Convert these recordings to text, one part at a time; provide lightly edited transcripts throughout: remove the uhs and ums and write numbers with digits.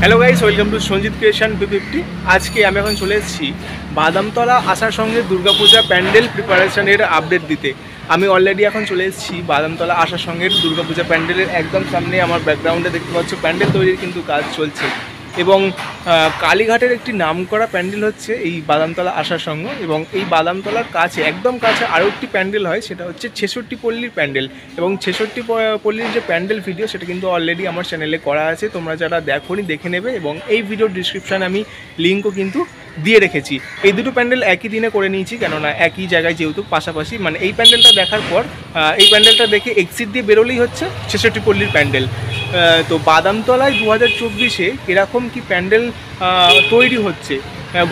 Hello guys, welcome to Sanjit creation B50। আজকে আমি এখন চলে এসেছি বাদামতলা আসার সঙ্গে দুর্গাপূজা প্যান্ডেল প্রিপারেশনের আপডেট দিতে। আমি অলরেডি এখন চলে এসেছি বাদামতলা আসার সঙ্গে দুর্গাপূজা প্যান্ডেলের একদম সামনে। আমার ব্যাকগ্রাউন্ডে দেখতে পাচ্ছ প্যান্ডেল তৈরির কিন্তু কাজ চলছে এবং কালীঘাটের একটি নামকরা প্যান্ডেল হচ্ছে এই বাদামতলা আসার সঙ্গে। এবং এই বাদামতলার কাছে একদম কাছে আরও একটি প্যান্ডেল হয়, সেটা হচ্ছে 66 পল্লীর প্যান্ডেল। এবং 66 পল্লীর যে প্যান্ডেল ভিডিও সেটা কিন্তু অলরেডি আমার চ্যানেলে করা আছে, তোমরা যারা দেখোনি দেখে নেবে। এবং এই ভিডিওর ডিসক্রিপশানে আমি লিঙ্কও কিন্তু দিয়ে রেখেছি। এই দুটো প্যান্ডেল একই দিনে করে নিয়েছি, কেননা একই জায়গায় যেহেতু পাশাপাশি। মানে এই প্যান্ডেলটা দেখার পর এই প্যান্ডেলটা দেখে এক্সিট দিয়ে বেরোলেই হচ্ছে 66 পল্লীর প্যান্ডেল। তো বাদামতলায় 2024-এ এরকম কি প্যান্ডেল তৈরি হচ্ছে।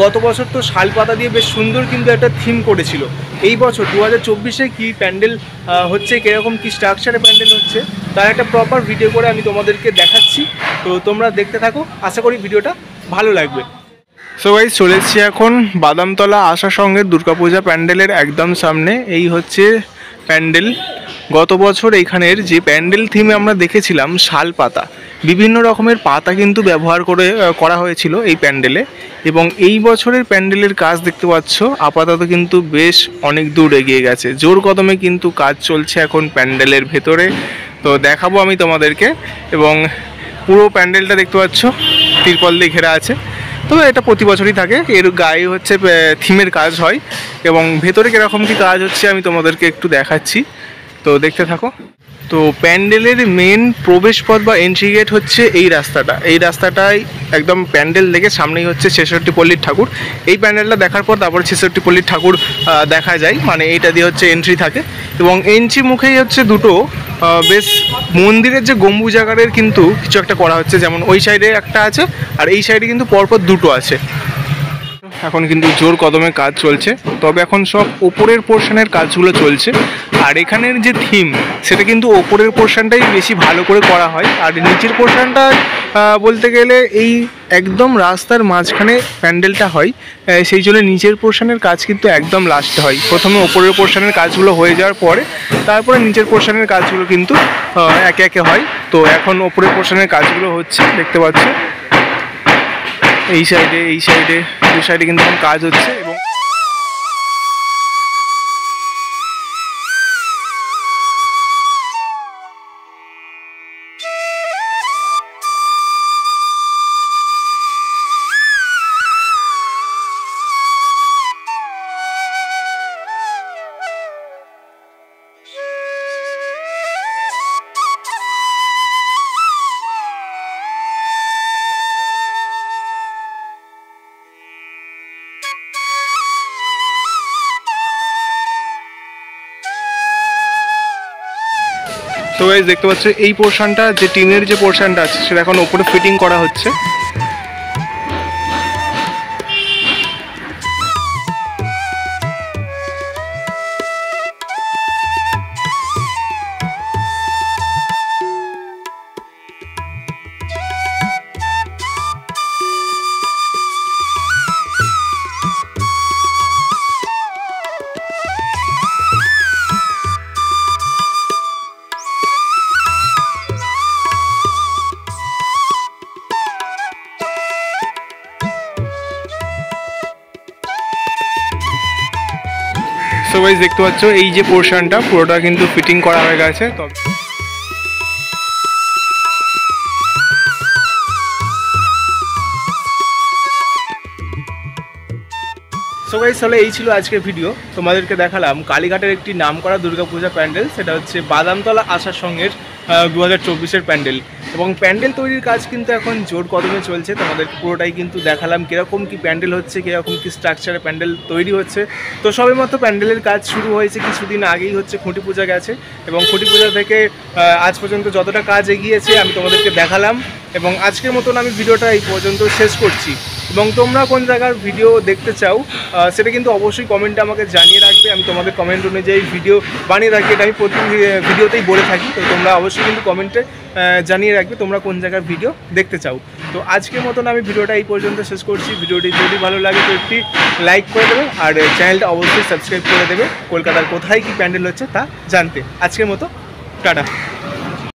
গত বছর তো শালপাতা দিয়ে বেশ সুন্দর কিন্তু একটা থিম করেছিল। এই বছর 2024-এ কি প্যান্ডেল হচ্ছে, কীরকম কি স্ট্রাকচারে প্যান্ডেল হচ্ছে, তার একটা প্রপার ভিডিও করে আমি তোমাদেরকে দেখাচ্ছি। তো তোমরা দেখতে থাকো, আশা করি ভিডিওটা ভালো লাগবে। সো গাইস, চলে এসেছি এখন বাদামতলা আসার সঙ্গে দুর্গাপূজা প্যান্ডেলের একদম সামনে। এই হচ্ছে প্যান্ডেল। গত বছর এইখানের যে প্যান্ডেল থিমে আমরা দেখেছিলাম শালপাতা, বিভিন্ন রকমের পাতা কিন্তু ব্যবহার করা হয়েছিল এই প্যান্ডেলে। এবং এই বছরের প্যান্ডেলের কাজ দেখতে পাচ্ছ আপাতত কিন্তু বেশ অনেক দূর এগিয়ে গেছে, জোর কদমে কিন্তু কাজ চলছে এখন প্যান্ডেলের ভেতরে। তো দেখাবো আমি তোমাদেরকে। এবং পুরো প্যান্ডেলটা দেখতে পাচ্ছ তিরপল দিয়ে ঘেরা আছে। তো এটা প্রতি বছরই থাকে, এর গায়ে হচ্ছে থিমের কাজ হয়। এবং ভেতরে কীরকম কী কাজ হচ্ছে আমি তোমাদেরকে একটু দেখাচ্ছি, তো দেখতে থাকো। তো প্যান্ডেলের মেন প্রবেশপথ বা এন্ট্রি গেট হচ্ছে এই রাস্তাটা। এই রাস্তাটাই একদম প্যান্ডেল দেখে সামনেই হচ্ছে 66 পল্লীর ঠাকুর। এই প্যান্ডেলটা দেখার পর তারপর 66 পল্লীর ঠাকুর দেখা যায়, মানে এইটা দিয়ে হচ্ছে এন্ট্রি থাকে। এবং এন্ট্রি মুখেই হচ্ছে দুটো বেশ মন্দিরের যে গম্বুজ আকারের কিন্তু কিছু একটা করা হচ্ছে, যেমন ওই সাইডে একটা আছে আর এই সাইডে কিন্তু পরপর দুটো আছে। এখন কিন্তু জোর কদমে কাজ চলছে, তবে এখন সব ওপরের পোর্শনের কাজগুলো চলছে। আর এখানের যে থিম সেটা কিন্তু ওপরের পোর্শনটাই বেশি ভালো করে করা হয়। আর নিচের পোর্শনটা বলতে গেলে এই একদম রাস্তার মাঝখানে প্যান্ডেলটা হয়, সেই জন্য নিচের পোর্শনের কাজ কিন্তু একদম লাস্টে হয়। প্রথমে ওপরের পোর্শনের কাজগুলো হয়ে যাওয়ার পরে তারপরে নিচের পোর্শনের কাজগুলো কিন্তু একে একে হয়। তো এখন ওপরের পোর্শনের কাজগুলো হচ্ছে, দেখতে পাচ্ছ এই সাইডে দু সাইডে কিন্তু এখন কাজ হচ্ছে। এবং তো গাইস, দেখতে পাচ্ছ এই পোর্শনটা যে টিনের যে পোর্শনটা আছে সেটা এখন ওপরে ফিটিং করা হচ্ছে। সো গাইস, দেখতে পাচ্ছ এই যে পোর্শনটা পুরোটা কিন্তু ফিটিং করা হয়ে গেছে। তবে সো গাইস, তাহলে এই ছিল আজকের ভিডিও। তোমাদেরকে দেখালাম কালীঘাটের একটি নামকরা দুর্গাপূজা প্যান্ডেল, সেটা হচ্ছে বাদামতলা আসার সঙ্গের 2024-এর প্যান্ডেল। এবং প্যান্ডেল তৈরির কাজ কিন্তু এখন জোর কদমে চলছে। তোমাদের পুরোটাই কিন্তু দেখালাম কীরকম কি প্যান্ডেল হচ্ছে, কীরকম কি স্ট্রাকচারে প্যান্ডেল তৈরি হচ্ছে। তো সবেমাত্র প্যান্ডেলের কাজ শুরু হয়েছে, কিছুদিন আগেই হচ্ছে খুঁটি পূজা গেছে। এবং খুঁটি পূজা থেকে আজ পর্যন্ত যতটা কাজ এগিয়েছে আমি তোমাদেরকে দেখালাম। এবং আজকের মতন আমি ভিডিওটা এই পর্যন্ত শেষ করছি। এবং তোমরা কোন জায়গার ভিডিও দেখতে চাও সেটা কিন্তু অবশ্যই কমেন্টে আমাকে জানিয়ে রাখবে। আমি তোমাদের কমেন্ট অনুযায়ী ভিডিও বানিয়ে রাখি, এটা আমি প্রতি ভিডিওতেই বলে থাকি। তো তোমরা অবশ্যই কিন্তু কমেন্টে জানিয়ে রাখবে তোমরা কোন জায়গার ভিডিও দেখতে চাও। তো আজকের মতন আমি ভিডিওটা এই পর্যন্ত শেষ করছি। ভিডিওটি যদি ভালো লাগে তো একটি লাইক করে দেবে, আর চ্যানেলটা অবশ্যই সাবস্ক্রাইব করে দেবে কলকাতার কোথায় কি প্যান্ডেল হচ্ছে তা জানতে। আজকের মতো টাটা।